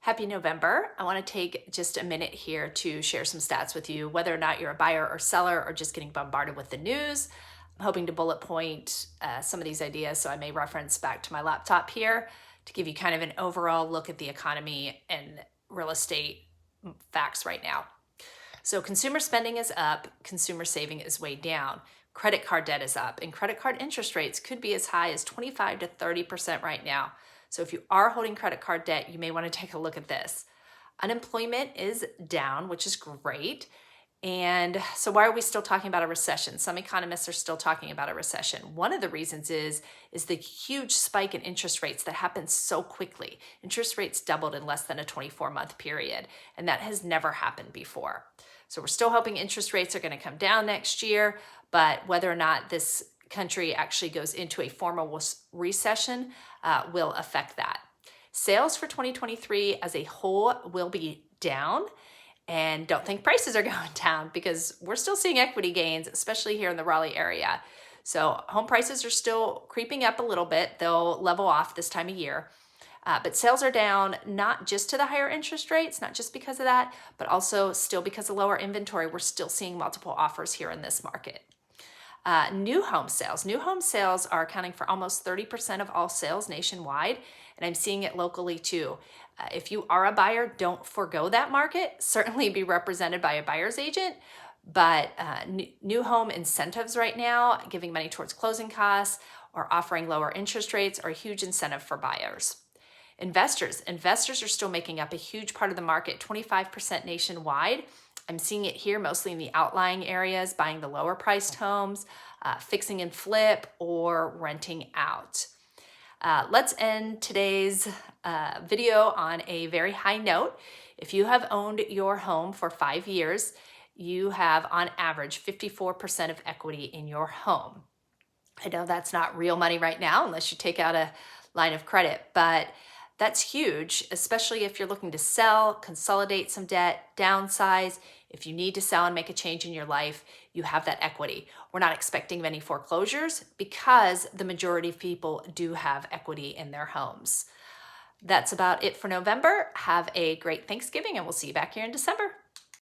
Happy November. I want to take just a minute here to share some stats with you, whether or not you're a buyer or seller or just getting bombarded with the news. I'm hoping to bullet point some of these ideas, so I may reference back to my laptop here to give you kind of an overall look at the economy and real estate facts right now. So consumer spending is up, consumer saving is way down. Credit card debt is up, and credit card interest rates could be as high as 25 to 30% right now. So if you are holding credit card debt, you may want to take a look at this. Unemployment is down, which is great. And so why are we still talking about a recession? Some economists are still talking about a recession. One of the reasons is the huge spike in interest rates that happened so quickly. Interest rates doubled in less than a 24-month period, and that has never happened before. So we're still hoping interest rates are going to come down next year, but whether or not this country actually goes into a formal recession will affect that. Sales for 2023 as a whole will be down. And don't think prices are going down because we're still seeing equity gains, especially here in the Raleigh area. So home prices are still creeping up a little bit. They'll level off this time of year. But sales are down, not just to the higher interest rates, not just because of that, but also still because of lower inventory. We're still seeing multiple offers here in this market. New home sales. New home sales are accounting for almost 30% of all sales nationwide, and I'm seeing it locally too. If you are a buyer, don't forgo that market. Certainly be represented by a buyer's agent, but new home incentives right now, giving money towards closing costs or offering lower interest rates are a huge incentive for buyers. Investors are still making up a huge part of the market, 25% nationwide. I'm seeing it here mostly in the outlying areas, buying the lower priced homes, fixing and flip, or renting out. Let's end today's video on a very high note. If you have owned your home for 5 years, you have on average 54% of equity in your home. I know that's not real money right now unless you take out a line of credit, but that's huge, especially if you're looking to sell, consolidate some debt, downsize. If you need to sell and make a change in your life, you have that equity. We're not expecting many foreclosures because the majority of people do have equity in their homes. That's about it for November. Have a great Thanksgiving, and we'll see you back here in December.